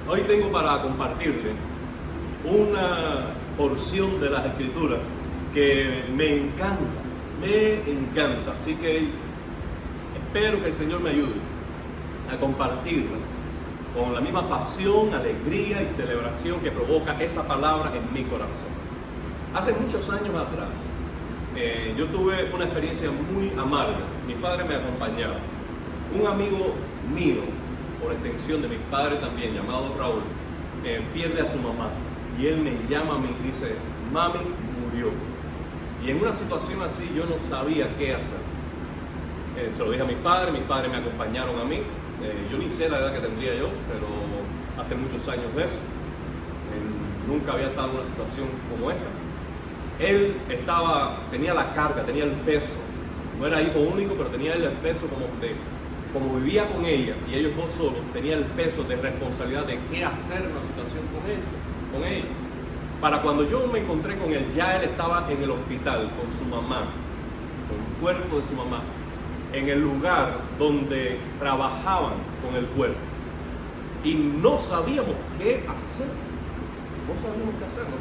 Hoy tengo para compartirle una porción de las Escrituras que me encanta, así que espero que el Señor me ayude a compartirla con la misma pasión, alegría y celebración que provoca esa palabra en mi corazón. Hace muchos años atrás, yo tuve una experiencia muy amarga. Mi padre me acompañaba. Un amigo mío, por extensión de mi padre también, llamado Raúl, pierde a su mamá. Y él me llama a mí y dice: mami murió. Y en una situación así yo no sabía qué hacer. Se lo dije a mis padres me acompañaron a mí. Yo ni sé la edad que tendría yo, pero hace muchos años de eso. Nunca había estado en una situación como esta. Él tenía la carga, tenía el peso. No era hijo único, pero tenía el peso como vivía con ella y ellos dos solos, tenía el peso de responsabilidad de qué hacer en una situación con ella. Para cuando yo me encontré con él, ya él estaba en el hospital con su mamá, con el cuerpo de su mamá, en el lugar donde trabajaban con el cuerpo. Y no sabíamos qué hacer. No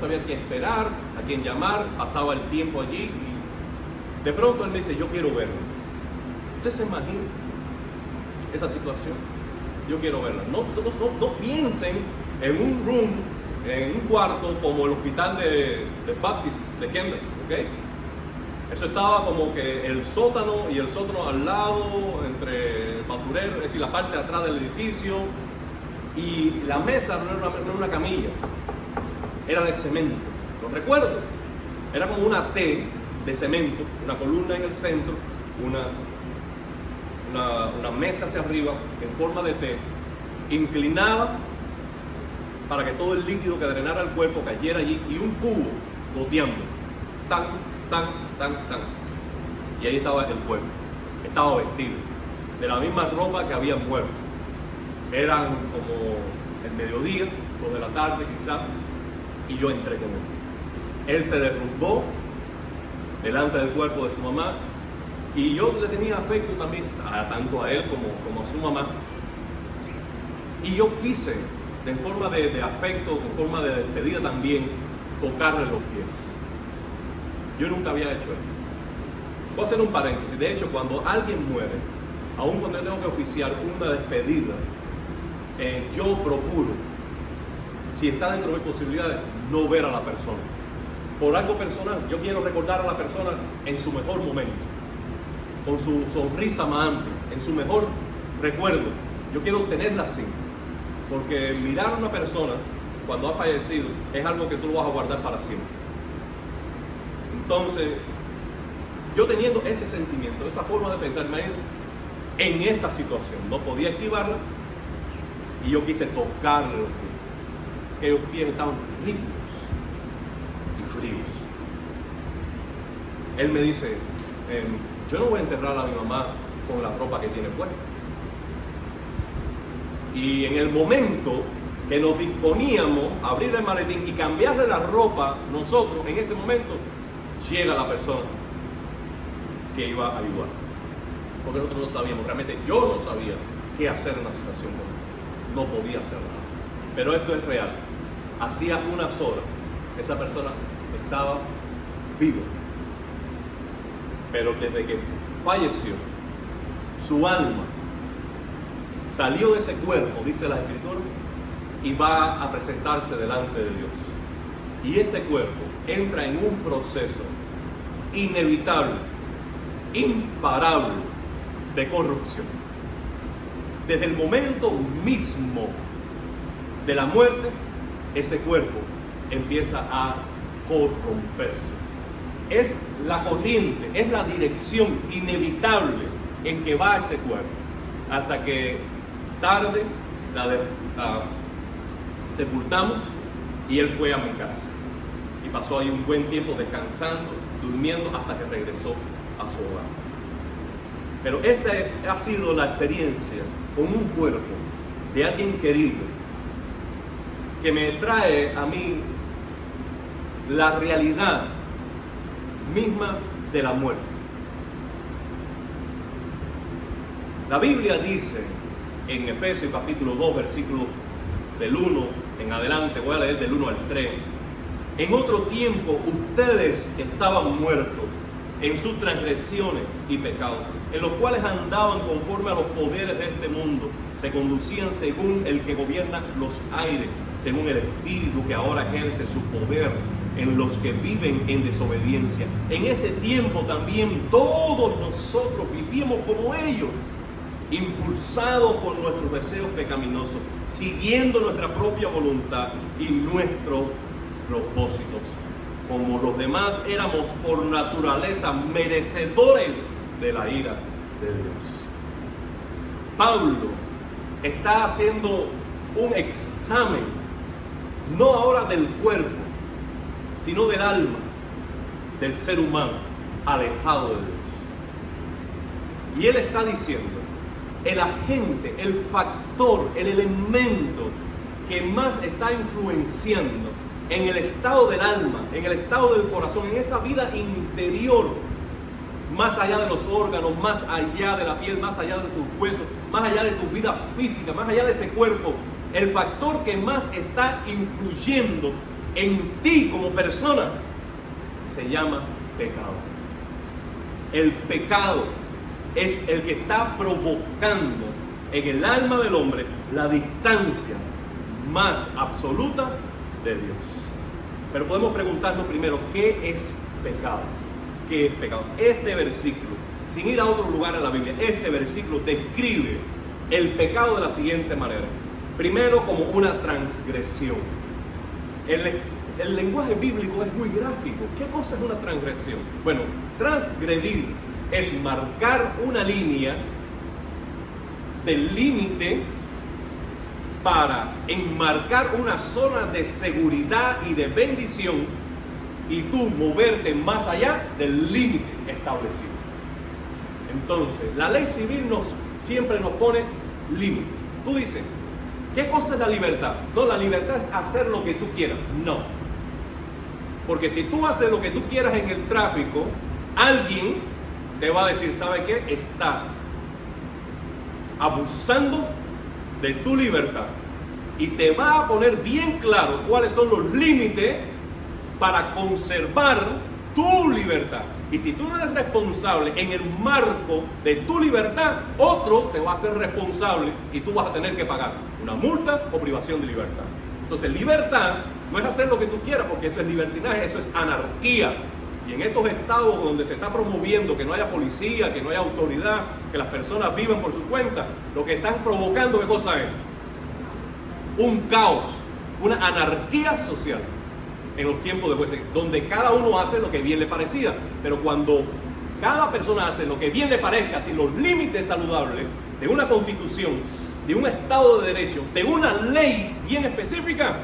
sabía qué esperar, a quién llamar. Pasaba el tiempo allí y de pronto él me dice: yo quiero verlo. ¿Usted se imagina esa situación? Yo quiero verla. No piensen en un room, en un cuarto como el hospital de Baptist de Kendall, ¿ok? Eso estaba como que el sótano y el sótano al lado, entre el basurero, es decir, la parte de atrás del edificio, y la mesa no era una camilla, era de cemento. Lo recuerdo. Era como una T de cemento, una columna en el centro, una mesa hacia arriba en forma de T, inclinada para que todo el líquido que drenara el cuerpo cayera allí, y un cubo goteando, tan. Y ahí estaba el cuerpo. Estaba vestido de la misma ropa que había muerto. Eran como el mediodía, 2 de la tarde quizás, y yo entré con él. Él se derrumbó delante del cuerpo de su mamá, y yo le tenía afecto también, tanto a él como a su mamá. Y yo quise, en forma de afecto, en forma de despedida también, tocarle los pies. Yo nunca había hecho esto. Voy a hacer un paréntesis. De hecho, cuando alguien muere, aun cuando yo tengo que oficiar una despedida, yo procuro, si está dentro de mis posibilidades, no ver a la persona. Por algo personal, yo quiero recordar a la persona en su mejor momento, con su sonrisa más amplia, en su mejor recuerdo. Yo quiero tenerla así, porque mirar a una persona cuando ha fallecido es algo que tú lo vas a guardar para siempre. Entonces, yo teniendo ese sentimiento, esa forma de pensar, en esta situación no podía esquivarla, y yo quise tocarle los pies. Aquellos pies estaban rígidos y fríos. Él me dice: yo no voy a enterrar a mi mamá con la ropa que tiene puesta. Y en el momento que nos disponíamos a abrir el maletín y cambiarle la ropa, nosotros, en ese momento, llega la persona que iba a ayudar. Porque nosotros no sabíamos, realmente yo no sabía qué hacer en una situación como esa. No podía hacer nada. Pero esto es real. Hacía unas horas esa persona estaba viva. Pero desde que falleció, su alma salió de ese cuerpo, dice la Escritura, y va a presentarse delante de Dios. Y ese cuerpo entra en un proceso inevitable, imparable de corrupción. Desde el momento mismo de la muerte, ese cuerpo empieza a corromperse. Es la corriente, es la dirección inevitable en que va ese cuerpo, hasta que tarde la sepultamos y él fue a mi casa. Y pasó ahí un buen tiempo descansando, durmiendo, hasta que regresó a su hogar. Pero esta ha sido la experiencia con un cuerpo de alguien querido, que me trae a mí la realidad misma de la muerte. La Biblia dice en Efesios capítulo 2, versículo del 1 en adelante, voy a leer del 1 al 3. En otro tiempo ustedes estaban muertos en sus transgresiones y pecados, en los cuales andaban conforme a los poderes de este mundo, se conducían según el que gobierna los aires, según el espíritu que ahora ejerce su poder en los que viven en desobediencia. En ese tiempo también todos nosotros vivíamos como ellos, impulsados por nuestros deseos pecaminosos, siguiendo nuestra propia voluntad y nuestros propósitos. Como los demás éramos por naturaleza merecedores de la ira de Dios. Pablo está haciendo un examen, no ahora del cuerpo, sino del alma, del ser humano, alejado de Dios. Y él está diciendo, el agente, el factor, el elemento que más está influenciando en el estado del alma, en el estado del corazón, en esa vida interior, más allá de los órganos, más allá de la piel, más allá de tus huesos, más allá de tu vida física, más allá de ese cuerpo, el factor que más está influyendo en ti como persona se llama pecado. El pecado es el que está provocando en el alma del hombre la distancia más absoluta de Dios. Pero podemos preguntarnos primero, ¿qué es pecado? ¿Qué es pecado? Este versículo, sin ir a otro lugar en la Biblia, este versículo describe el pecado de la siguiente manera. Primero, como una transgresión. El lenguaje bíblico es muy gráfico. ¿Qué cosa es una transgresión? Bueno, transgredir es marcar una línea del límite para enmarcar una zona de seguridad y de bendición y tú moverte más allá del límite establecido. Entonces, la ley civil siempre nos pone límite. Tú dices, ¿qué cosa es la libertad? No, la libertad es hacer lo que tú quieras. No. Porque si tú haces lo que tú quieras en el tráfico, alguien te va a decir, ¿sabe qué? Estás abusando de tu libertad. Y te va a poner bien claro cuáles son los límites para conservar tu libertad. Y si tú no eres responsable en el marco de tu libertad, otro te va a hacer responsable y tú vas a tener que pagar una multa o privación de libertad. Entonces, libertad no es hacer lo que tú quieras, porque eso es libertinaje, eso es anarquía. Y en estos estados donde se está promoviendo que no haya policía, que no haya autoridad, que las personas vivan por su cuenta, lo que están provocando, ¿qué cosa es? Un caos, una anarquía social en los tiempos de jueces, donde cada uno hace lo que bien le parecía. Pero cuando cada persona hace lo que bien le parezca, sin los límites saludables de una constitución, de un estado de derecho, de una ley bien específica,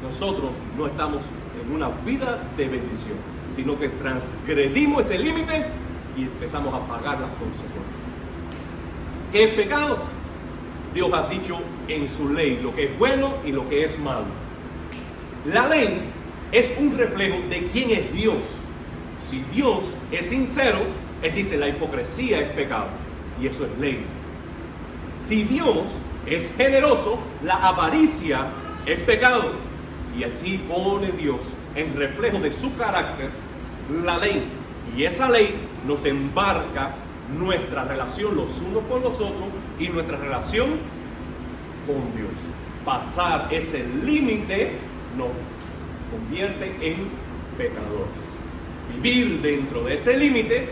nosotros no estamos en una vida de bendición, sino que transgredimos ese límite y empezamos a pagar las consecuencias. ¿Qué es pecado? Dios ha dicho en su ley lo que es bueno y lo que es malo. La ley es un reflejo de quién es Dios. Si Dios es sincero, Él dice la hipocresía es pecado, y eso es ley. Si Dios es generoso, la avaricia es pecado, y así pone Dios en reflejo de su carácter la ley, y esa ley nos embarca nuestra relación los unos con los otros y nuestra relación con Dios. Pasar ese límite nos convierte en pecadores. Vivir dentro de ese límite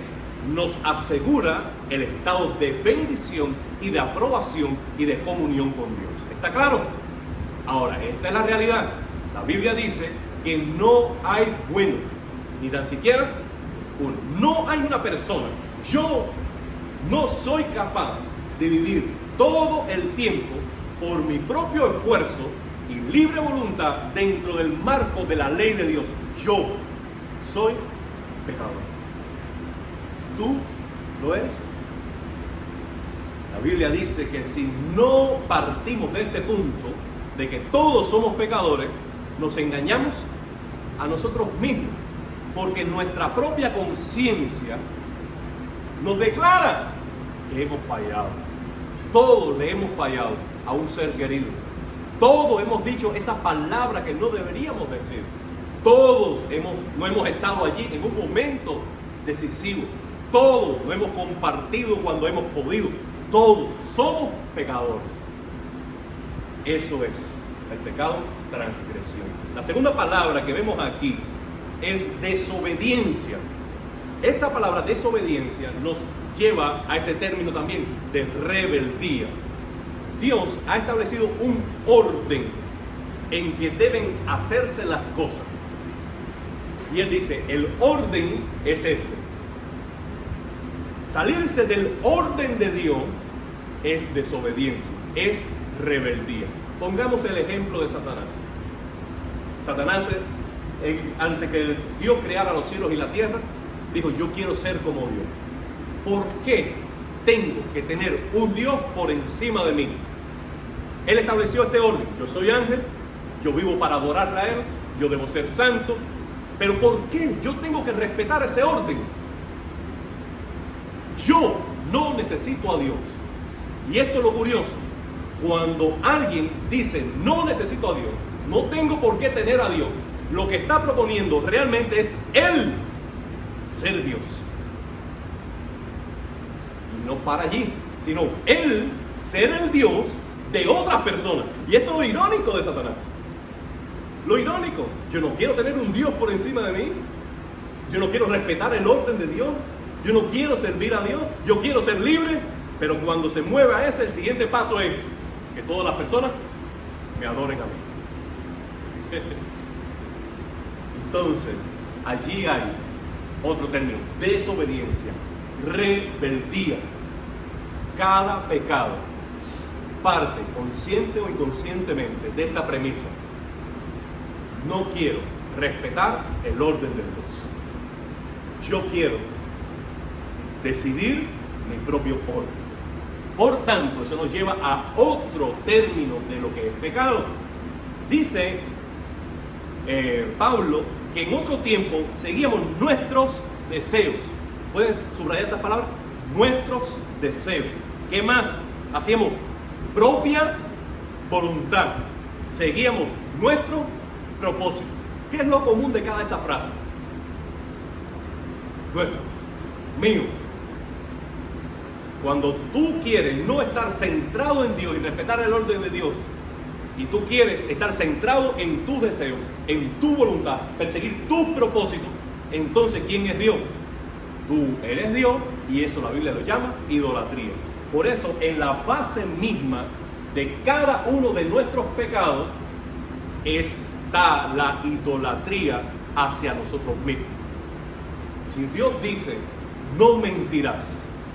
nos asegura el estado de bendición y de aprobación y de comunión con Dios. ¿Está claro? Ahora, esta es la realidad. La Biblia dice que no hay bueno, ni tan siquiera uno. No hay una persona. Yo no soy capaz de vivir todo el tiempo por mi propio esfuerzo y libre voluntad dentro del marco de la ley de Dios. Yo soy pecador. ¿Tú lo eres? La Biblia dice que si no partimos de este punto, de que todos somos pecadores, nos engañamos a nosotros mismos, porque nuestra propia conciencia nos declara que hemos fallado. Todos le hemos fallado a un ser querido. Todos hemos dicho esa palabra que no deberíamos decir. Todos no hemos estado allí en un momento decisivo. Todos no hemos compartido cuando hemos podido. Todos somos pecadores. Eso es el pecado, transgresión. La segunda palabra que vemos aquí es desobediencia. Esta palabra desobediencia nos lleva a este término también de rebeldía. Dios ha establecido un orden en que deben hacerse las cosas. Y Él dice, el orden es este. Salirse del orden de Dios es desobediencia, es rebeldía. Pongamos el ejemplo de Satanás. Satanás, antes que Dios creara los cielos y la tierra, dijo, yo quiero ser como Dios. ¿Por qué tengo que tener un Dios por encima de mí? Él estableció este orden. Yo soy ángel, yo vivo para adorarle a Él, yo debo ser santo. Pero ¿por qué yo tengo que respetar ese orden? Yo no necesito a Dios. Y esto es lo curioso. Cuando alguien dice, no necesito a Dios, no tengo por qué tener a Dios, lo que está proponiendo realmente es Él ser Dios. Y no para allí, sino Él ser el Dios de otras personas. Y esto es lo irónico de Satanás. Lo irónico, yo no quiero tener un Dios por encima de mí. Yo no quiero respetar el orden de Dios. Yo no quiero servir a Dios. Yo quiero ser libre. Pero cuando se mueve a ese, el siguiente paso es que todas las personas me adoren a mí. Entonces, allí hay otro término, desobediencia, rebeldía. Cada pecado parte consciente o inconscientemente de esta premisa. No quiero respetar el orden de Dios. Yo quiero decidir mi propio orden. Por tanto, eso nos lleva a otro término de lo que es pecado. Dice Pablo que en otro tiempo seguíamos nuestros deseos. ¿Puedes subrayar esas palabras? Nuestros deseos. ¿Qué más? Hacíamos propia voluntad. Seguíamos nuestro propósito. ¿Qué es lo común de cada esa frase? Nuestro, mío. Cuando tú quieres no estar centrado en Dios y respetar el orden de Dios, y tú quieres estar centrado en tus deseos, en tu voluntad, perseguir tus propósitos, entonces ¿quién es Dios? Tú eres Dios, y eso la Biblia lo llama idolatría. Por eso, en la base misma de cada uno de nuestros pecados está la idolatría hacia nosotros mismos. Si Dios dice, no mentirás,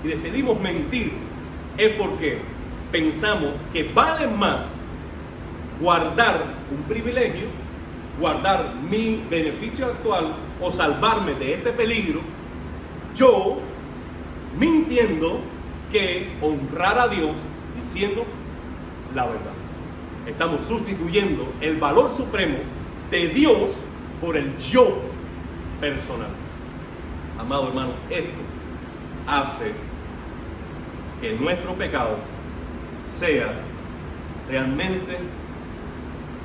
y decidimos mentir, es porque pensamos que vale más guardar un privilegio, guardar mi beneficio actual o salvarme de este peligro, yo mintiendo, que honrar a Dios diciendo la verdad. Estamos sustituyendo el valor supremo de Dios por el yo personal. Amado hermano, esto hace que nuestro pecado sea realmente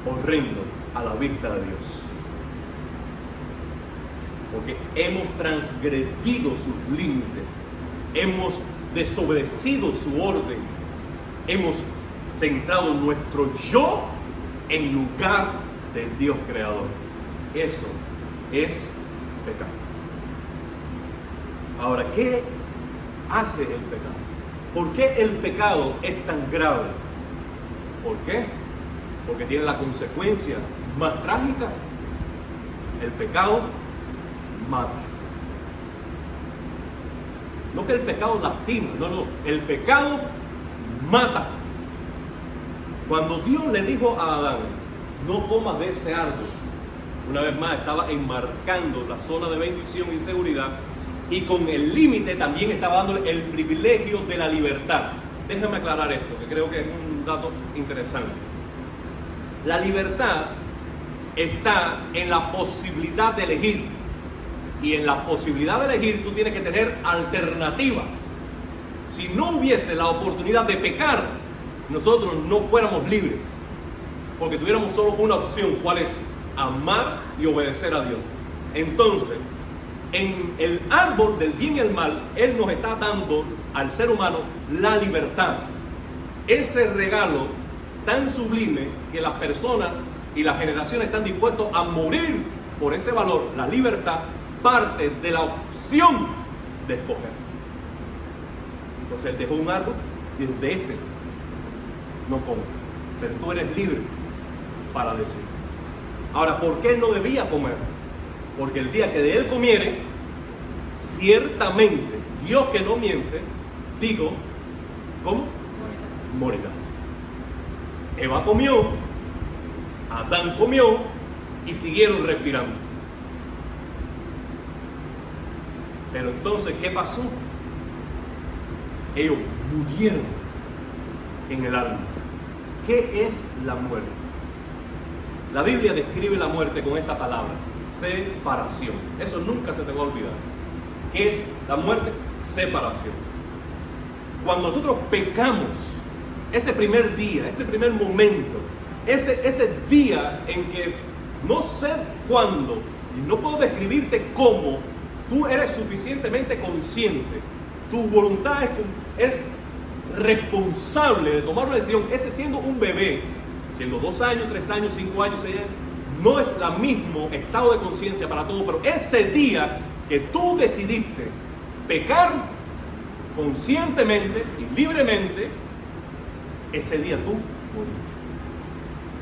horrendo a la vista de Dios. Porque hemos transgredido sus límites, hemos desobedecido su orden, hemos centrado nuestro yo en lugar del Dios creador. Eso es pecado. Ahora, ¿qué hace el pecado? ¿Por qué el pecado es tan grave? ¿Por qué? Porque tiene la consecuencia más trágica. El pecado mata. No que el pecado lastima, no. El pecado mata. Cuando Dios le dijo a Adán, no comas de ese árbol, una vez más estaba enmarcando la zona de bendición y seguridad, y con el límite también estaba dándole el privilegio de la libertad. Déjame aclarar esto, que creo que es un dato interesante. La libertad está en la posibilidad de elegir. Y en la posibilidad de elegir tú tienes que tener alternativas. Si no hubiese la oportunidad de pecar, nosotros no fuéramos libres. porque tuviéramos solo una opción. ¿Cuál es? Amar y obedecer a Dios. Entonces, en el árbol del bien y el mal, Él nos está dando al ser humano la libertad. Ese regalo tan sublime que las personas y las generaciones están dispuestos a morir por ese valor, la libertad, parte de la opción de escoger. Entonces Él dejó un árbol y dijo, de este no comes, pero tú eres libre para decir. Ahora, ¿por qué Él no debía comer? Porque el día que de Él comiere, ciertamente, Dios que no miente, digo, ¿cómo? Morirás. Eva comió, Adán comió y siguieron respirando. Pero entonces, ¿qué pasó? Ellos murieron en el alma. ¿Qué es la muerte? La Biblia describe la muerte con esta palabra, separación. Eso nunca se te va a olvidar. ¿Qué es la muerte? Separación. Cuando nosotros pecamos, ese primer día, ese primer momento, ese día en que no sé cuándo, y no puedo describirte cómo, tú eres suficientemente consciente, tu voluntad es responsable de tomar una decisión. Ese siendo un bebé, siendo 2 años, 3 años, 5 años, 6 años, no es el mismo estado de conciencia para todo, pero ese día que tú decidiste pecar conscientemente y libremente, ese día tú moriste.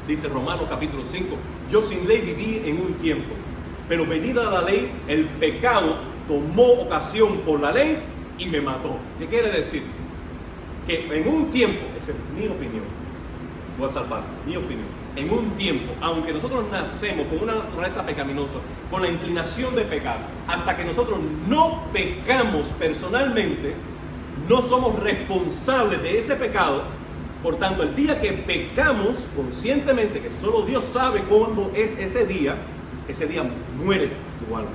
Dice Romanos capítulo 5, yo sin ley viví en un tiempo, pero venida la ley, el pecado tomó ocasión por la ley y me mató. ¿Qué quiere decir? Que en un tiempo, esa es mi opinión, voy a salvar mi opinión, en un tiempo, aunque nosotros nacemos con una naturaleza pecaminosa, con la inclinación de pecar, hasta que nosotros no pecamos personalmente, no somos responsables de ese pecado. Por tanto, el día que pecamos conscientemente, que solo Dios sabe cuándo es ese día muere tu alma.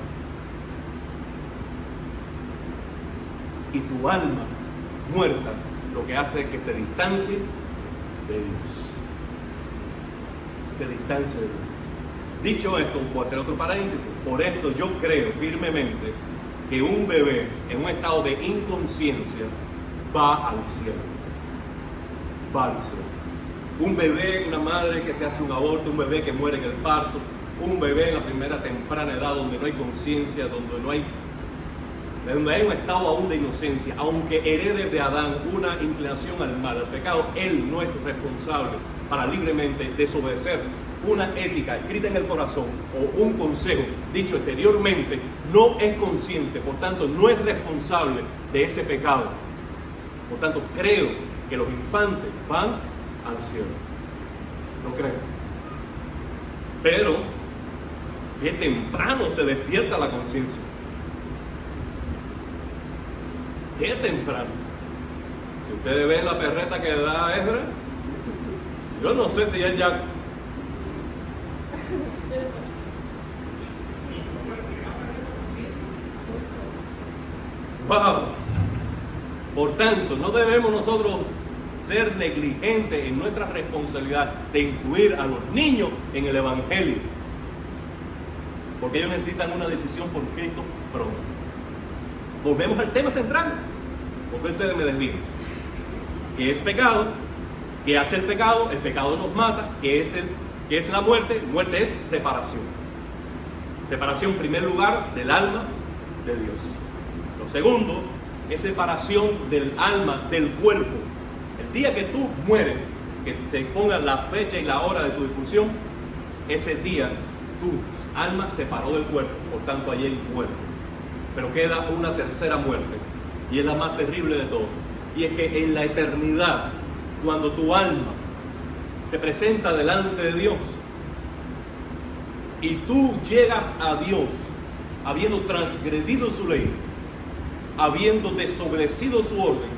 Y tu alma muerta lo que hace es que te distancie de Dios. Te distancie de Dios. Dicho esto, voy a hacer otro paréntesis. Por esto yo creo firmemente que un bebé en un estado de inconsciencia va al cielo. Va al cielo. Un bebé, una madre que se hace un aborto, un bebé que muere en el parto, un bebé en la primera temprana edad donde no hay conciencia, donde hay un estado aún de inocencia, aunque herede de Adán una inclinación al mal, al pecado, él no es responsable para libremente desobedecer una ética escrita en el corazón o un consejo dicho exteriormente, no es consciente, por tanto no es responsable de ese pecado. Por tanto, creo que los infantes van al cielo. Lo creo. Pero qué temprano se despierta la conciencia. Qué temprano. Si ustedes ven la perreta que da Ezra, yo no sé si él ya... ¡Wow! Por tanto, no debemos nosotros ser negligentes en nuestra responsabilidad de incluir a los niños en el Evangelio. Porque ellos necesitan una decisión por Cristo pronto. Volvemos al tema central. Porque ustedes me desvían. ¿Qué es pecado? ¿Qué hace el pecado? El pecado nos mata. ¿Qué es la muerte? Muerte es separación. Separación, en primer lugar, del alma de Dios. Lo segundo es separación del alma del cuerpo. El día que tú mueres, que se ponga la fecha y la hora de tu difunción, ese día tu alma se separó del cuerpo, por tanto allí hay muerte. Pero queda una tercera muerte, y es la más terrible de todo. Y es que en la eternidad, cuando tu alma se presenta delante de Dios, y tú llegas a Dios, habiendo transgredido su ley, habiendo desobedecido su orden,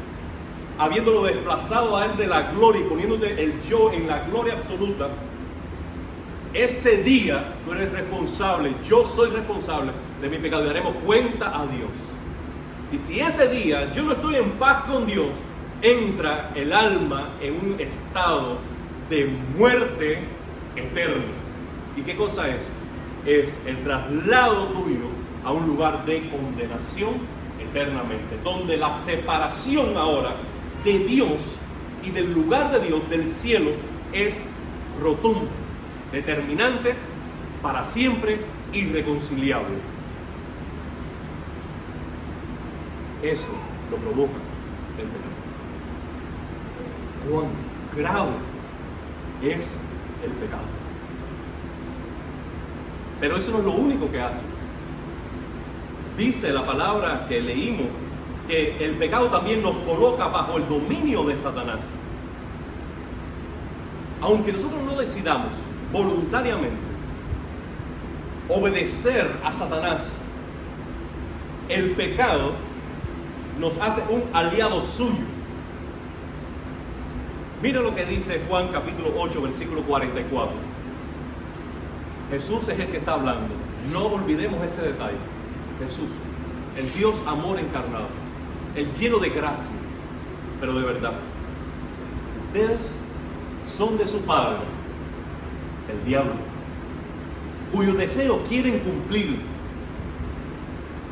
habiéndolo desplazado a Él de la gloria y poniéndote el yo en la gloria absoluta, ese día tú eres responsable, yo soy responsable de mi pecado y daremos cuenta a Dios. Y si ese día yo no estoy en paz con Dios, entra el alma en un estado de muerte eterno. ¿Y qué cosa es? Es el traslado tuyo a un lugar de condenación eternamente, donde la separación ahora de Dios y del lugar de Dios, del cielo, es rotunda, determinante, para siempre, irreconciliable. Eso lo provoca el pecado. Cuán grave es el pecado. Pero eso no es lo único que hace. Dice la palabra que leímos que el pecado también nos coloca bajo el dominio de Satanás. Aunque nosotros no decidamos voluntariamente obedecer a Satanás, el pecado nos hace un aliado suyo. Mira lo que dice Juan capítulo 8, versículo 44. Jesús es el que está hablando. No olvidemos ese detalle. Jesús, el Dios amor encarnado, el lleno de gracia, pero de verdad. Ustedes son de su padre, el diablo, cuyos deseos quieren cumplir.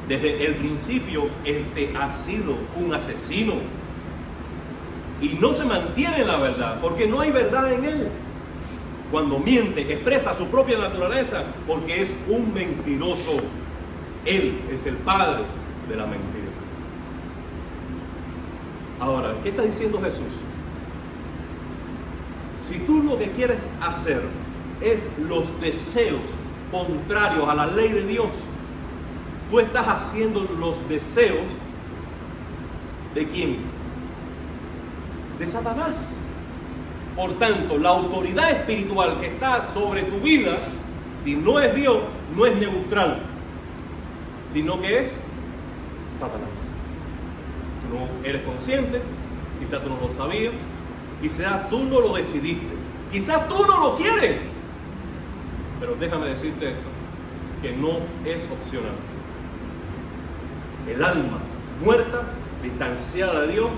Desde el principio, ha sido un asesino y no se mantiene en la verdad, porque no hay verdad en él. Cuando miente, expresa su propia naturaleza, porque es un mentiroso. Él es el padre de la mentira. Ahora, ¿qué está diciendo Jesús? Si tú lo que quieres hacer es los deseos contrarios a la ley de Dios, tú estás haciendo los deseos ¿de quién? De Satanás. Por tanto, la autoridad espiritual que está sobre tu vida, si no es Dios, no es neutral, sino que es Satanás. Tú no eres consciente, quizás tú no lo sabías, quizás tú no lo decidiste, quizás tú no lo quieres, pero déjame decirte esto, que no es opcional. El alma muerta, distanciada de Dios,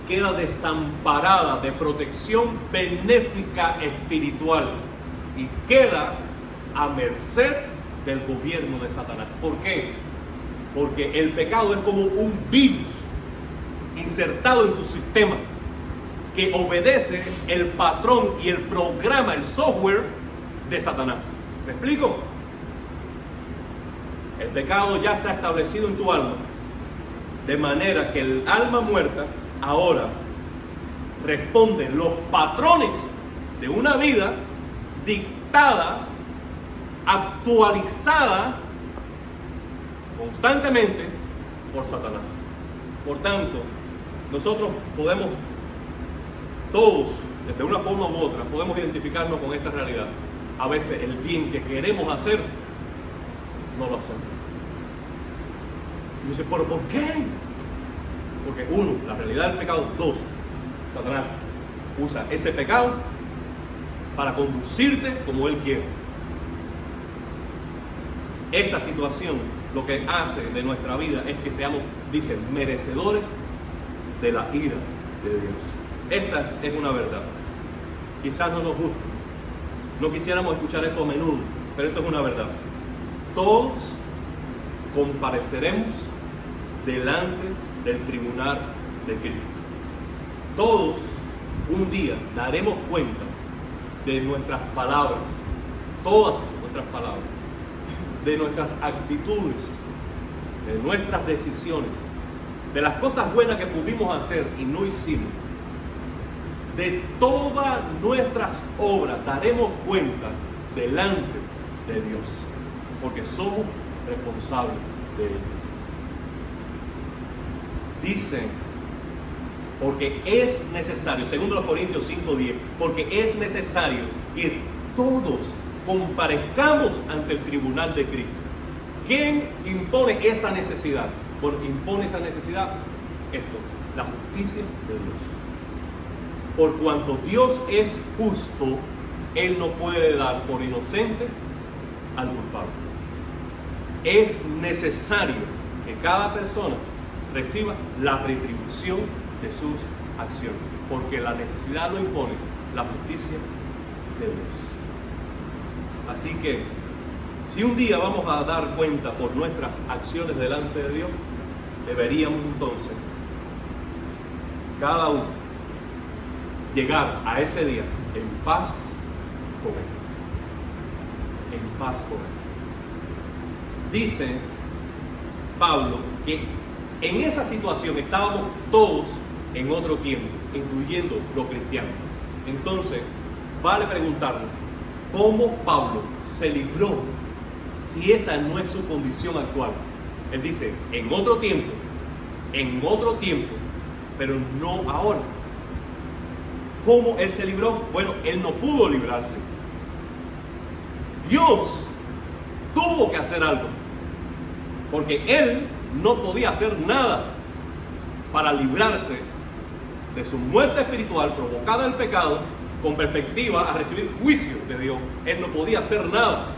queda desamparada de protección benéfica espiritual y queda a merced del gobierno de Satanás. ¿Por qué? Porque el pecado es como un virus insertado en tu sistema que obedece el patrón y el programa, el software de Satanás. ¿Me explico? El pecado ya se ha establecido en tu alma, de manera que el alma muerta ahora responde los patrones de una vida dictada, actualizada constantemente por Satanás. Por tanto, nosotros podemos, todos, de una forma u otra, podemos identificarnos con esta realidad. A veces el bien que queremos hacer, no lo hacemos. Y dice, ¿pero por qué? Porque uno, la realidad del pecado. Dos, Satanás usa ese pecado para conducirte como él quiere. Esta situación lo que hace de nuestra vida es que seamos, dicen, merecedores de la ira de Dios. Esta es una verdad. Quizás no nos guste, no quisiéramos escuchar esto a menudo, pero esto es una verdad. Todos compareceremos delante del tribunal de Cristo. Todos un día daremos cuenta de nuestras palabras, todas nuestras palabras, de nuestras actitudes, de nuestras decisiones, de las cosas buenas que pudimos hacer y no hicimos, de todas nuestras obras daremos cuenta delante de Dios, porque somos responsables de ello. Dicen, porque es necesario, segundo los Corintios 5:10, porque es necesario que todos comparezcamos ante el tribunal de Cristo. ¿Quién impone esa necesidad? Bueno, impone esa necesidad esto, la justicia de Dios. Por cuanto Dios es justo, Él no puede dar por inocente al culpable. Es necesario que cada persona reciba la retribución de sus acciones, porque la necesidad lo impone la justicia de Dios. Así que, si un día vamos a dar cuenta por nuestras acciones delante de Dios, deberíamos entonces, cada uno, llegar a ese día en paz con Él. En paz con Él. Dice Pablo que en esa situación estábamos todos en otro tiempo, incluyendo los cristianos. Entonces, vale preguntarnos, ¿cómo Pablo se libró si esa no es su condición actual? Él dice, en otro tiempo, pero no ahora. ¿Cómo él se libró? Bueno, él no pudo librarse. Dios tuvo que hacer algo, porque él no podía hacer nada para librarse de su muerte espiritual provocada del pecado, con perspectiva a recibir juicio de Dios. Él no podía hacer nada.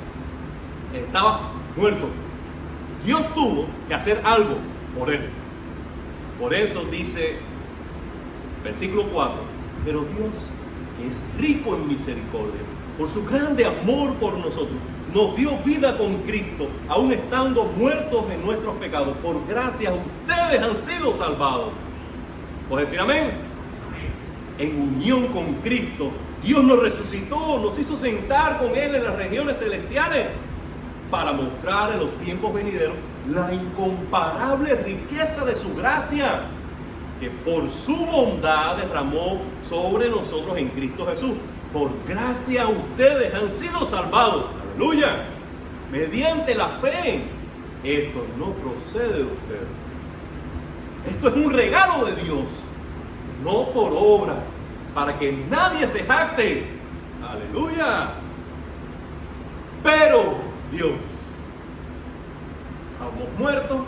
Él estaba muerto. Dios tuvo que hacer algo por él. Por eso dice, versículo 4, pero Dios, que es rico en misericordia, por su grande amor por nosotros, nos dio vida con Cristo, aun estando muertos en nuestros pecados. Por gracia ustedes han sido salvados. ¿Puedes decir amén? En unión con Cristo, Dios nos resucitó, nos hizo sentar con Él en las regiones celestiales para mostrar en los tiempos venideros la incomparable riqueza de su gracia, que por su bondad derramó sobre nosotros en Cristo Jesús. Por gracia ustedes han sido salvados. Aleluya. Mediante la fe. Esto no procede de ustedes. Esto es un regalo de Dios, no por obra, para que nadie se jacte. Aleluya. Pero Dios, estamos muertos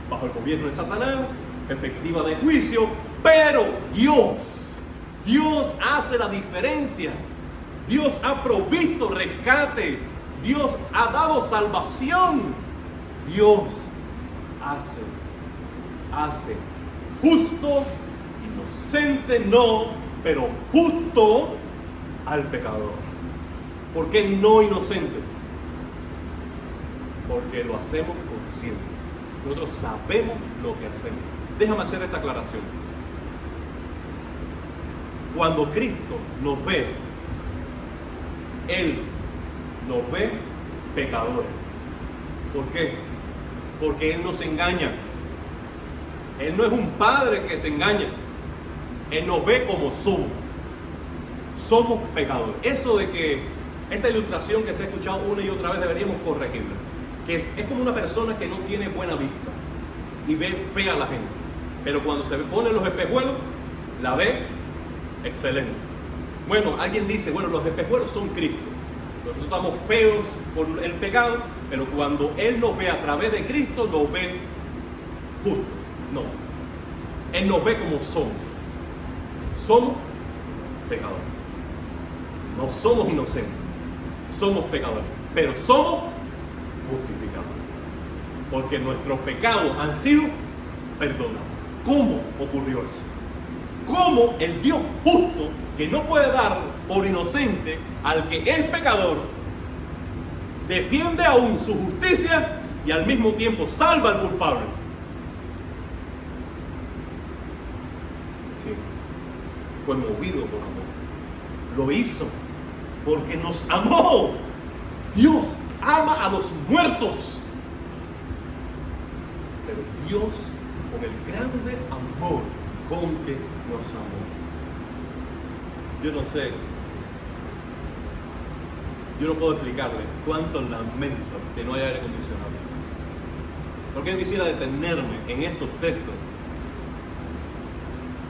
bajo el gobierno de Satanás, perspectiva de juicio, pero Dios hace la diferencia. Dios ha provisto rescate. Dios ha dado salvación. Dios hace justo, inocente no, pero justo al pecador. ¿Por qué no inocente? Porque lo hacemos consciente. Nosotros sabemos lo que hacemos. Déjame hacer esta aclaración. Cuando Cristo nos ve, Él nos ve pecadores. ¿Por qué? Porque Él no se engaña. Él no es un padre que se engaña. Él nos ve como somos. Somos pecadores. Eso de que esta ilustración que se ha escuchado una y otra vez deberíamos corregirla. Que es como una persona que no tiene buena vista y ve fea a la gente. Pero cuando se pone los espejuelos, la ve excelente. Bueno, alguien dice, bueno, los espejuelos son Cristo. Nosotros estamos feos por el pecado, pero cuando Él nos ve a través de Cristo, nos ve justo. No. Él nos ve como somos. Somos pecadores. No somos inocentes. Somos pecadores. Pero somos justificados. Porque nuestros pecados han sido perdonados. ¿Cómo ocurrió eso? ¿Cómo el Dios justo, que no puede dar por inocente al que es pecador, defiende aún su justicia y al mismo tiempo salva al culpable? Sí, fue movido por amor. Lo hizo porque nos amó. Dios ama a los muertos. Pero Dios, con el grande amor con que nos amó. Yo no sé, yo no puedo explicarle cuánto lamento que no haya aire acondicionado. Porque yo quisiera detenerme en estos textos.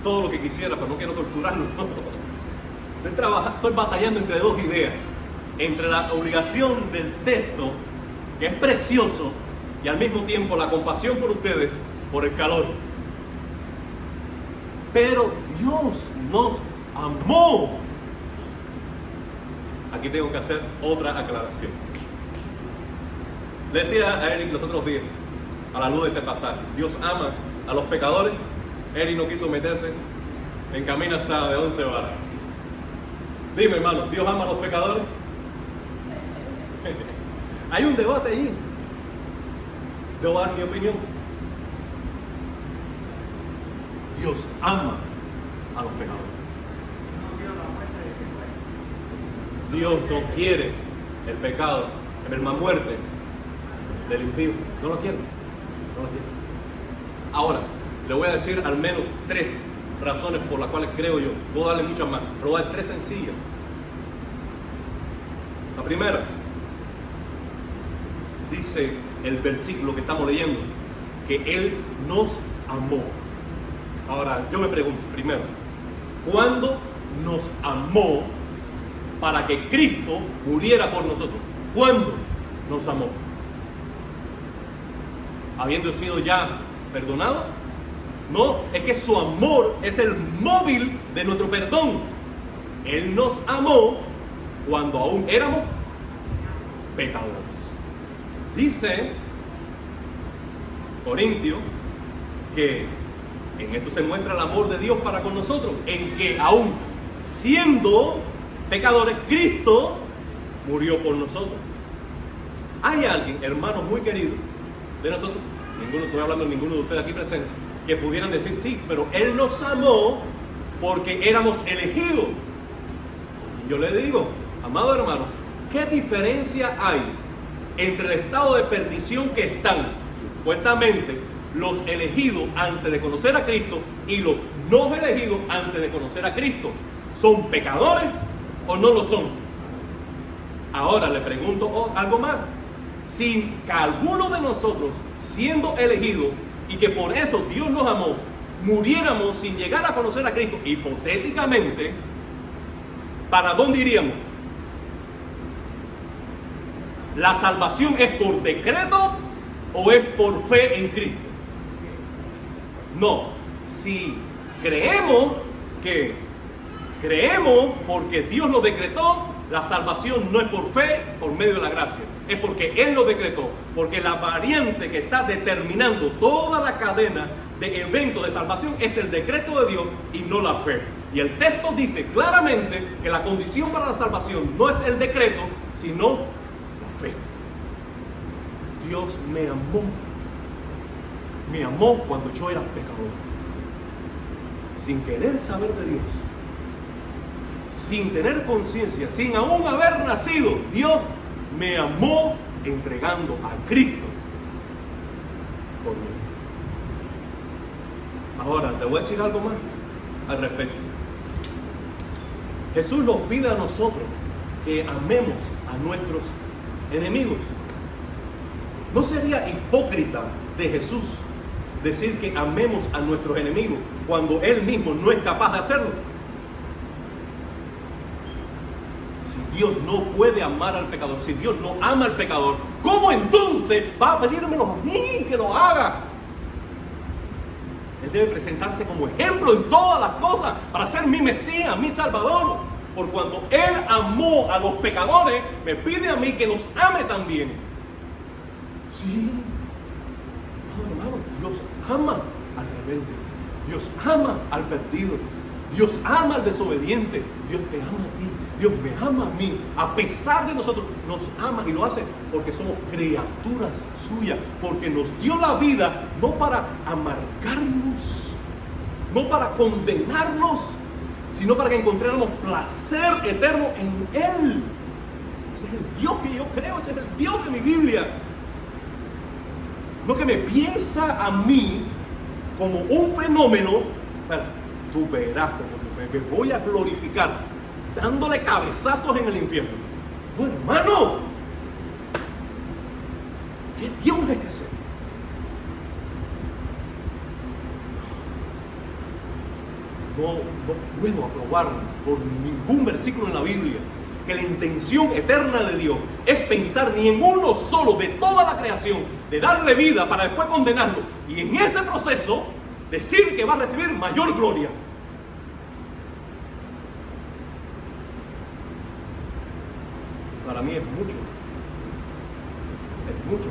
Todo lo que quisiera, pero no quiero torturarlo. Estoy batallando entre dos ideas. Entre la obligación del texto, que es precioso, y al mismo tiempo la compasión por ustedes, por el calor. Pero Dios nos amó. Aquí tengo que hacer otra aclaración. Le decía a Eric los otros días, a la luz de este pasaje, Dios ama a los pecadores. Eric no quiso meterse en camisa de 11 varas. Dime, hermano, ¿Dios ama a los pecadores? Hay un debate allí. Debo dar mi opinión. Dios ama a los pecadores. Dios no quiere el pecado, la misma muerte del impío. No lo quiere. No lo quiere. Ahora, le voy a decir al menos 3 razones por las cuales creo yo. Puedo darle muchas más, pero voy a dar 3 sencillas. La primera, dice el versículo que estamos leyendo, que Él nos amó. Ahora, yo me pregunto, primero, ¿cuándo nos amó para que Cristo muriera por nosotros? ¿Cuándo nos amó? ¿Habiendo sido ya perdonado? No, es que su amor es el móvil de nuestro perdón. Él nos amó cuando aún éramos pecadores. Dice Corintios que en esto se muestra el amor de Dios para con nosotros, en que aún siendo pecadores, Cristo murió por nosotros. Hay alguien, hermanos muy queridos de nosotros, estoy hablando de ninguno de ustedes aquí presentes, que pudieran decir sí, pero Él nos amó porque éramos elegidos. Y yo le digo, amado hermano, ¿qué diferencia hay entre el estado de perdición que están supuestamente los elegidos antes de conocer a Cristo y los no elegidos antes de conocer a Cristo? ¿Son pecadores o no lo son? Ahora le pregunto algo más. Si alguno de nosotros, siendo elegidos y que por eso Dios nos amó, muriéramos sin llegar a conocer a Cristo, hipotéticamente, ¿para dónde iríamos? ¿La salvación es por decreto o es por fe en Cristo? No, si creemos porque Dios lo decretó, la salvación no es por fe, por medio de la gracia, es porque Él lo decretó, porque la variante que está determinando toda la cadena de eventos de salvación es el decreto de Dios y no la fe. Y el texto dice claramente que la condición para la salvación no es el decreto, sino la fe. Dios me amó cuando yo era pecador, sin querer saber de Dios, sin tener conciencia, sin aún haber nacido. Dios me amó entregando a Cristo por mí. Ahora te voy a decir algo más al respecto. Jesús nos pide a nosotros que amemos a nuestros enemigos. ¿No sería hipócrita de Jesús decir que amemos a nuestros enemigos cuando Él mismo no es capaz de hacerlo? Si Dios no puede amar al pecador, si Dios no ama al pecador, ¿cómo entonces va a pedírmelo a mí que lo haga? Él debe presentarse como ejemplo en todas las cosas para ser mi Mesías, mi Salvador. Por cuanto Él amó a los pecadores, me pide a mí que los ame también. Sí, hermano, Dios ama al rebelde, Dios ama al perdido, Dios ama al desobediente. Dios te ama a ti, Dios me ama a mí. A pesar de nosotros, nos ama y lo hace porque somos criaturas suyas, porque nos dio la vida no para amargarnos, no para condenarnos, sino para que encontráramos placer eterno en Él. Ese es el Dios que yo creo, ese es el Dios de mi Biblia. No que me piensa a mí como un fenómeno, pero tú verás como me voy a glorificar dándole cabezazos en el infierno. No, hermano, ¿qué Dios es ese? No puedo aprobar por ningún versículo en la Biblia que la intención eterna de Dios es pensar ni en uno solo de toda la creación, de darle vida para después condenarlo y en ese proceso decir que va a recibir mayor gloria. Para mí es mucho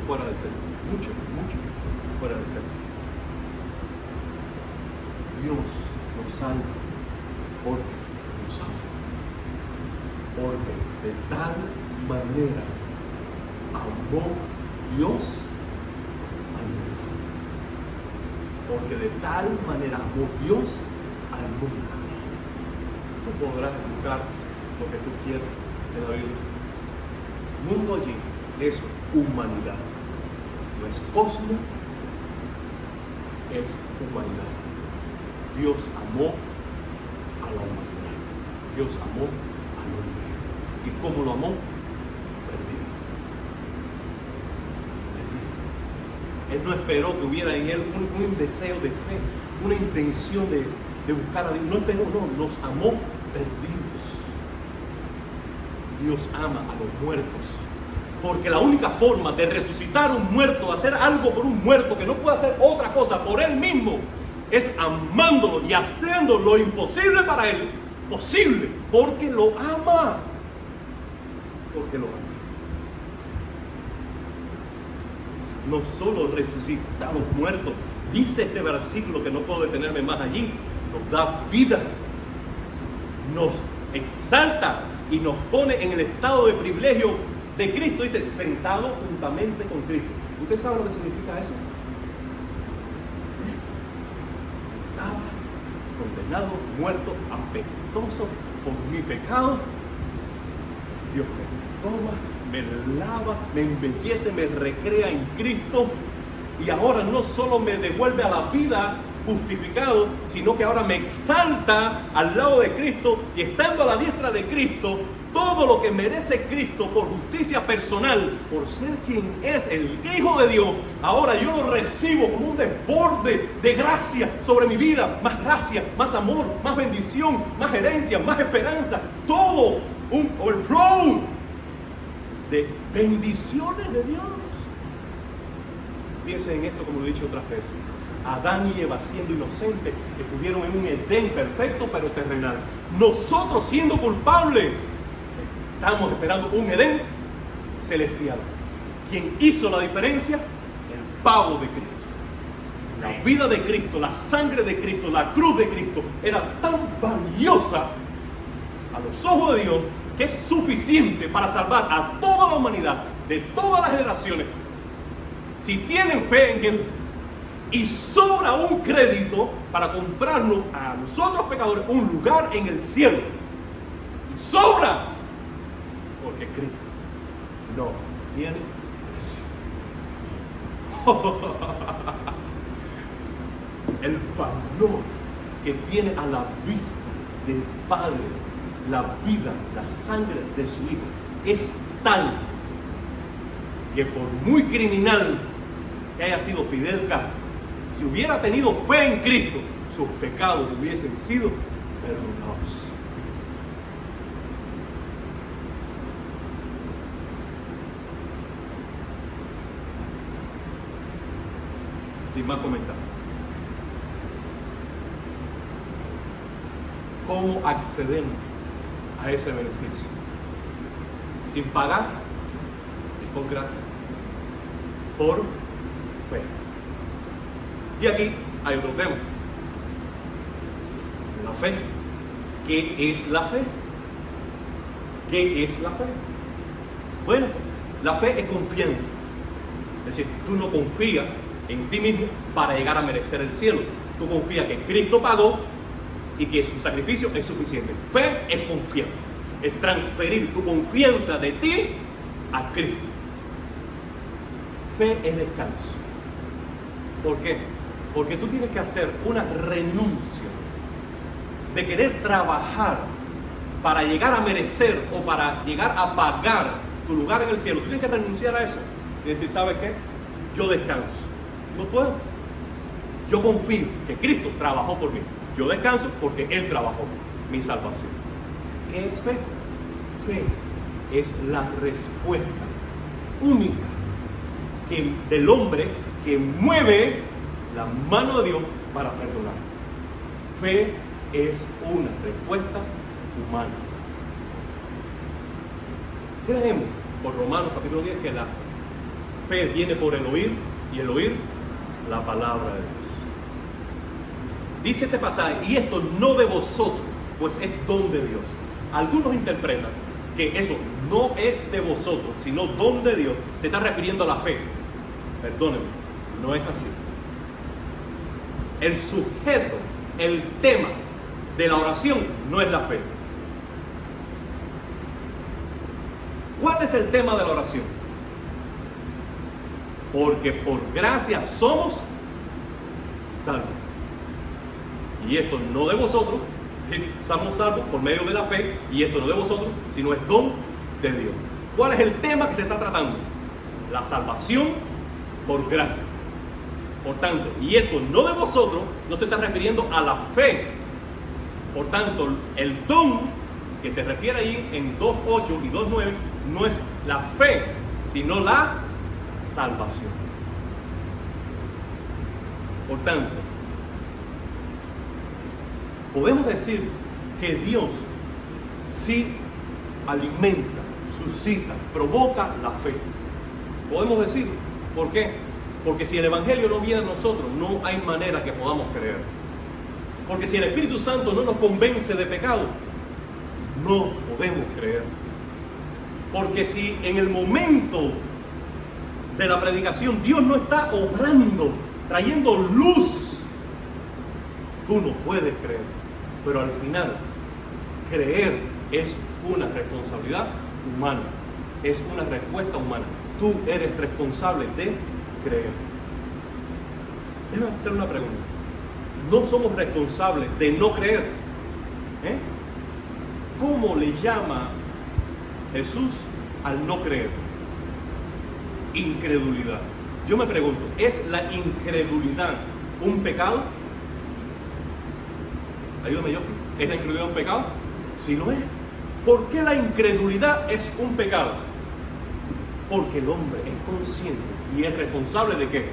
fuera del texto, mucho fuera del texto. Dios nos salva porque nos ama, porque de tal manera amó Dios al mundo. Porque de tal manera amó Dios al mundo. Tú podrás buscar lo que tú quieras en la Biblia. Mundo allí es humanidad. No es cosmos, es humanidad. Dios amó a la humanidad. Dios amó al hombre. ¿Y cómo lo amó? Perdido. Él no esperó que hubiera en él un deseo de fe, una intención de buscar a Dios. No esperó, no, nos amó perdidos. Dios ama a los muertos. Porque la única forma de resucitar un muerto, de hacer algo por un muerto que no puede hacer otra cosa por él mismo, es amándolo y haciendo lo imposible para él posible, porque lo ama. Porque lo ama. No solo resucita a los muertos, dice este versículo que no puedo detenerme más allí, nos da vida, nos exalta y nos pone en el estado de privilegio de Cristo. Dice, sentado juntamente con Cristo. ¿Usted sabe lo que significa eso? Estaba condenado, muerto, apestoso por mi pecado. Dios me toma, me lava, me embellece, me recrea en Cristo. Y ahora no solo me devuelve a la vida justificado, sino que ahora me exalta al lado de Cristo, y estando a la diestra de Cristo, todo lo que merece Cristo por justicia personal, por ser quien es el Hijo de Dios, ahora yo lo recibo como un desborde de gracia sobre mi vida. Más gracia, más amor, más bendición, más herencia, más esperanza. Todo un overflow de bendiciones de Dios. Piensen en esto como lo he dicho otras veces. Adán y Eva, siendo inocentes, estuvieron en un Edén perfecto pero terrenal. Nosotros, siendo culpables, estamos esperando un Edén celestial. ¿Quién hizo la diferencia? El pago de Cristo. La vida de Cristo, la sangre de Cristo, la cruz de Cristo era tan valiosa a los ojos de Dios que es suficiente para salvar a toda la humanidad, de todas las generaciones. Si tienen fe en Él, y sobra un crédito para comprarnos a nosotros pecadores un lugar en el cielo. Y sobra, porque Cristo no tiene precio. El valor que tiene a la vista del Padre, la vida, la sangre de su Hijo, es tal que por muy criminal que haya sido Fidel Castro, si hubiera tenido fe en Cristo, sus pecados hubiesen sido perdonados. Sin más comentarios. ¿Cómo accedemos a ese beneficio? Sin pagar, y por gracia, por fe. Y aquí hay otro tema. La fe. ¿Qué es la fe? ¿Qué es la fe? Bueno, la fe es confianza. Es decir, tú no confías en ti mismo para llegar a merecer el cielo. Tú confías que Cristo pagó y que su sacrificio es suficiente. Fe es confianza. Es transferir tu confianza de ti a Cristo. Fe es descanso. ¿Por qué? Porque tú tienes que hacer una renuncia de querer trabajar para llegar a merecer o para llegar a pagar tu lugar en el cielo. Tú tienes que renunciar a eso y decir, ¿sabes qué? Yo descanso. No puedo. Yo confío que Cristo trabajó por mí. Yo descanso porque Él trabajó mi salvación. ¿Qué es fe? Fe es la respuesta única del hombre que mueve la mano de Dios para perdonar. Fe es una respuesta humana. Creemos por Romanos capítulo 10 que la fe viene por el oír y el oír la palabra de Dios. Dice este pasaje, y esto no de vosotros, pues es don de Dios. Algunos interpretan que eso no es de vosotros, sino don de Dios, se está refiriendo a la fe. Perdónenme, no es así. El sujeto, el tema de la oración no es la fe. ¿Cuál es el tema de la oración? Porque por gracia somos salvos. Y esto no de vosotros, somos salvos por medio de la fe, y esto no de vosotros, sino es don de Dios. ¿Cuál es el tema que se está tratando? La salvación por gracia. Por tanto, y esto no de vosotros, no se está refiriendo a la fe. Por tanto, el don que se refiere ahí en 2.8 y 2.9 no es la fe, sino la salvación. Por tanto, podemos decir que Dios sí alimenta, suscita, provoca la fe. Podemos decir, ¿por qué? Porque si el Evangelio no viene a nosotros, no hay manera que podamos creer. Porque si el Espíritu Santo no nos convence de pecado, no podemos creer. Porque si en el momento de la predicación Dios no está obrando, trayendo luz, tú no puedes creer. Pero al final, creer es una responsabilidad humana, es una respuesta humana. Tú eres responsable de creer. Déjame hacer una pregunta. No somos responsables de no creer. ¿Cómo le llama Jesús al no creer? Incredulidad. Yo me pregunto, ¿es la incredulidad un pecado? Ayúdame yo. ¿Es la incredulidad un pecado? Sí lo es. ¿Por qué la incredulidad es un pecado? Porque el hombre es consciente y es responsable ¿de qué?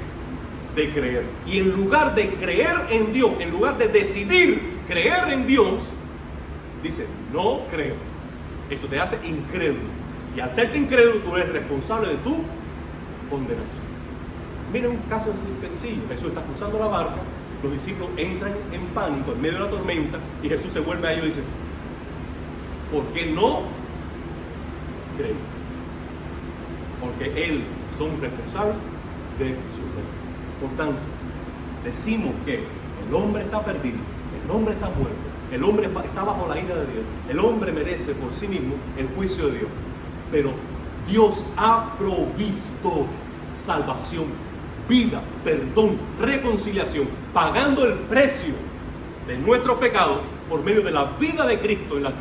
De creer. Y en lugar de creer en Dios, en lugar de decidir creer en Dios, dice, no creo. Eso te hace incrédulo. Y al serte incrédulo, tú eres responsable de tu condenación. Miren un caso sencillo. Jesús está cruzando la barca, los discípulos entran en pánico en medio de la tormenta y Jesús se vuelve a ellos y dice, ¿por qué no creíste? Porque Él son responsables de su fe. Por tanto, decimos que el hombre está perdido, el hombre está muerto, el hombre está bajo la ira de Dios, el hombre merece por sí mismo el juicio de Dios. Pero Dios ha provisto salvación, vida, perdón, reconciliación, pagando el precio de nuestro pecado por medio de la vida de Cristo en la cruz.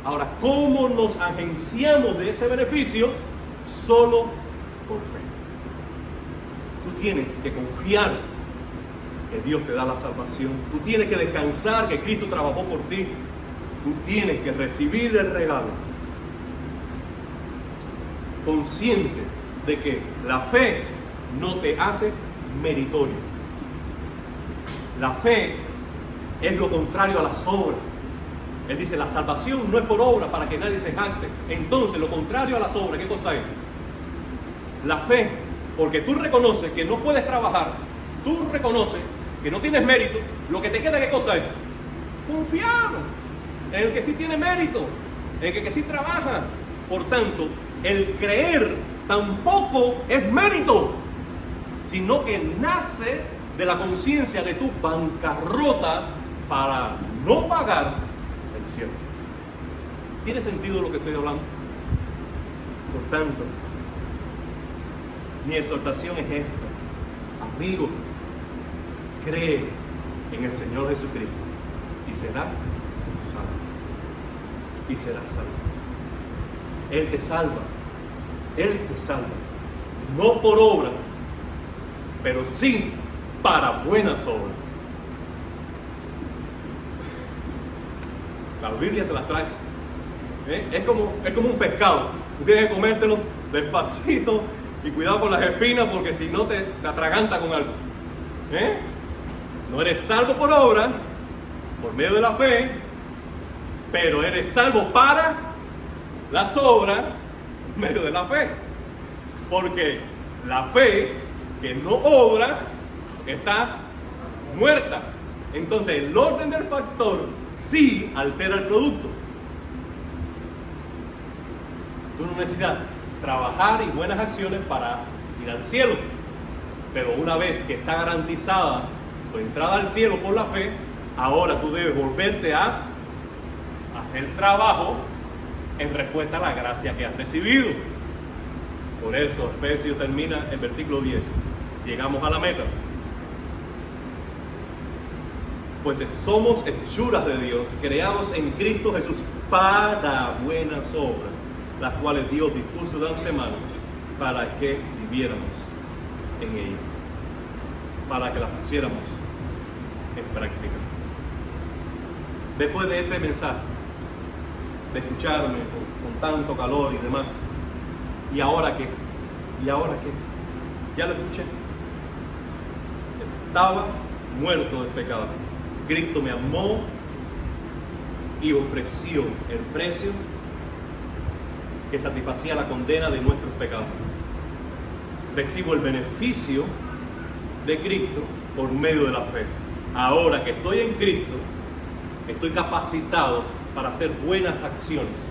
Ahora, ¿cómo nos agenciamos de ese beneficio? Solo por fe. Tú tienes que confiar que Dios te da la salvación. Tú tienes que descansar que Cristo trabajó por ti. Tú tienes que recibir el regalo, consciente de que la fe no te hace meritorio. La fe es lo contrario a las obras. Él dice, la salvación no es por obra para que nadie se jacte. Entonces, lo contrario a las obras, ¿qué cosa es? La fe, porque tú reconoces que no puedes trabajar, tú reconoces que no tienes mérito, lo que te queda, ¿qué cosa es? Confiar en el que sí tiene mérito, en el que sí trabaja. Por tanto, el creer tampoco es mérito, sino que nace de la conciencia de tu bancarrota para no pagar el cielo. ¿Tiene sentido lo que estoy hablando? Por tanto, mi exhortación es esta: amigo, cree en el Señor Jesucristo y serás salvo. Y serás salvo. Él te salva. Él te salva. No por obras, pero sí para buenas obras. La Biblia se las trae. Es como un pescado. Tú tienes que comértelo despacito y cuidado con las espinas, porque si no te atraganta con algo. No eres salvo por obra, por medio de la fe, pero eres salvo para las obras por medio de la fe. Porque la fe que no obra está muerta. Entonces el orden del factor sí altera el producto. Tú no necesitas trabajar y buenas acciones para ir al cielo. Pero una vez que está garantizada tu entrada al cielo por la fe, ahora tú debes volverte a hacer trabajo en respuesta a la gracia que has recibido. Por eso Efesios termina en versículo 10. Llegamos a la meta. Pues somos hechuras de Dios, creados en Cristo Jesús para buenas obras, las cuales Dios dispuso de antemano para que viviéramos en ella, para que las pusiéramos en práctica. Después de este mensaje, de escucharme con tanto calor y demás, ¿y ahora qué? ¿Y ahora qué? Ya lo escuché. Estaba muerto del pecado. Cristo me amó y ofreció el precio que satisfacía la condena de nuestros pecados. Recibo el beneficio de Cristo por medio de la fe. Ahora que estoy en Cristo, estoy capacitado para hacer buenas acciones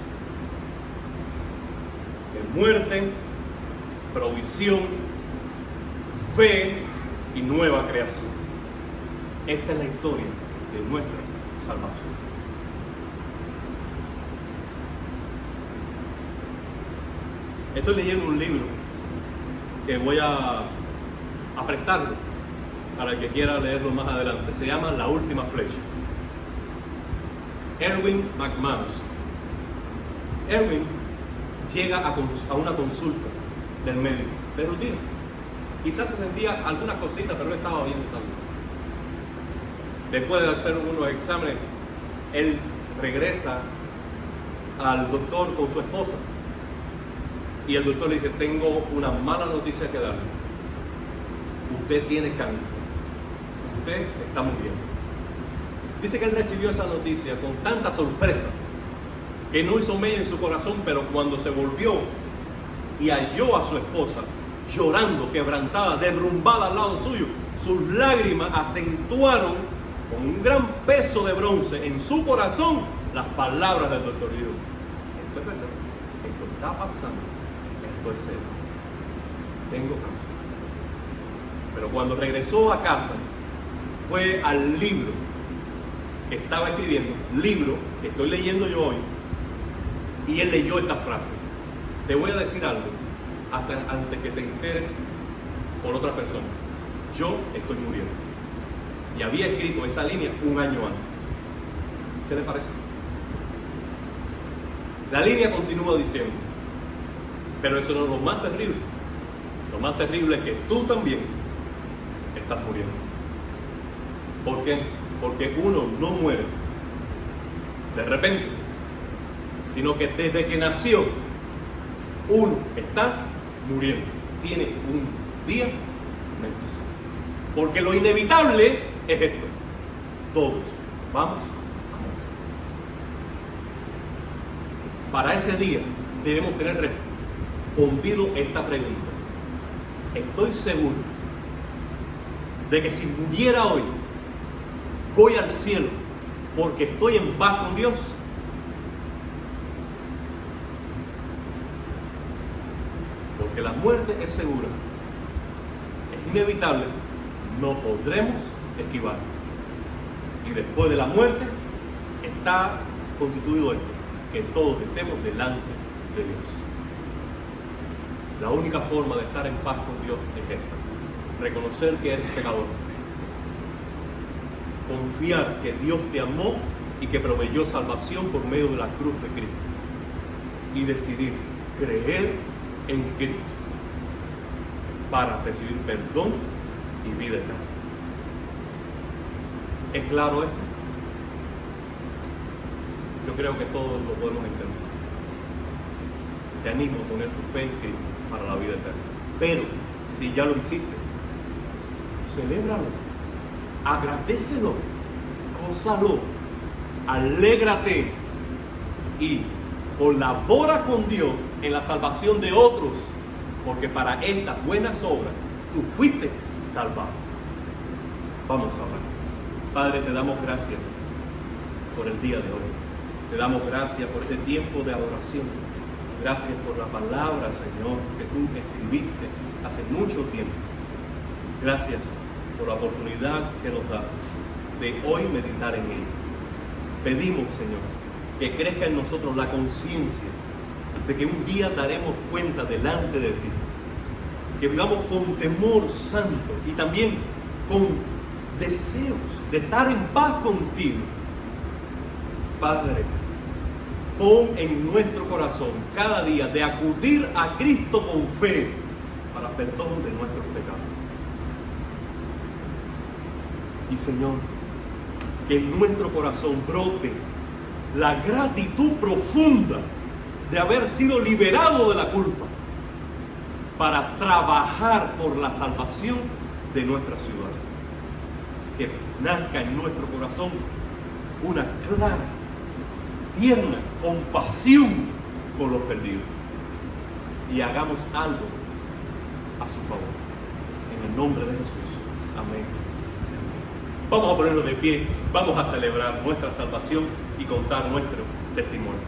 de muerte, provisión, fe y nueva creación. Esta es la historia de nuestra salvación. Estoy leyendo un libro que voy a prestarlo para el que quiera leerlo más adelante. Se llama La Última Flecha. Erwin McManus. Erwin llega a una consulta del médico de rutina. Quizás se sentía algunas cositas, pero él estaba bien de salud. Después de hacer unos exámenes, él regresa al doctor con su esposa. Y el doctor le dice: tengo una mala noticia que darle. Usted tiene cáncer. Usted está muriendo. Dice que él recibió esa noticia con tanta sorpresa que no hizo mella en su corazón, pero cuando se volvió y halló a su esposa llorando, quebrantada, derrumbada al lado suyo, sus lágrimas acentuaron con un gran peso de bronce en su corazón las palabras del doctor. Y dijo: esto es verdad, esto está pasando, esto es serio, tengo cáncer. Pero cuando regresó a casa, fue al libro que estaba escribiendo, libro que estoy leyendo yo hoy, y él leyó esta frase: te voy a decir algo antes que te enteres por otra persona, yo estoy muriendo. Y había escrito esa línea un año antes. ¿Qué le parece? La línea continúa diciendo: pero eso no es lo más terrible. Lo más terrible es que tú también estás muriendo. ¿Por qué? Porque uno no muere de repente, sino que desde que nació uno está muriendo. Tiene un día menos. Porque lo inevitable es esto: todos vamos a morir. Para ese día debemos tener respondido esta pregunta: ¿estoy seguro de que si muriera hoy voy al cielo porque estoy en paz con Dios? Porque la muerte es segura, es inevitable, no podremos esquivar. Y después de la muerte está constituido esto: que todos estemos delante de Dios. La única forma de estar en paz con Dios es esta: reconocer que eres pecador, confiar que Dios te amó y que proveyó salvación por medio de la cruz de Cristo, y decidir creer en Cristo para recibir perdón y vida eterna. ¿Es claro esto? Yo creo que todos lo podemos entender. Te animo a poner tu fe en Cristo para la vida eterna. Pero si ya lo hiciste, celébralo, agradécelo, gózalo, alégrate y colabora con Dios en la salvación de otros, porque para estas buenas obras tú fuiste salvado. Vamos a orar. Padre, te damos gracias por el día de hoy. Te damos gracias por este tiempo de adoración, Gracias por la palabra, Señor, que tú escribiste hace mucho tiempo. Gracias por la oportunidad que nos da de hoy meditar en ella. Pedimos, Señor, que crezca en nosotros la conciencia de que un día daremos cuenta delante de ti. Que vivamos con temor santo y también con deseos de estar en paz contigo. Padre, pon en nuestro corazón cada día de acudir a Cristo con fe para perdón de nuestros pecados. Y Señor, que en nuestro corazón brote la gratitud profunda de haber sido liberado de la culpa para trabajar por la salvación de nuestra ciudad. Que nazca en nuestro corazón una clara, tierna compasión por los perdidos y hagamos algo a su favor. En el nombre de Jesús. Amén. Vamos a ponernos de pie, vamos a celebrar nuestra salvación y contar nuestro testimonio.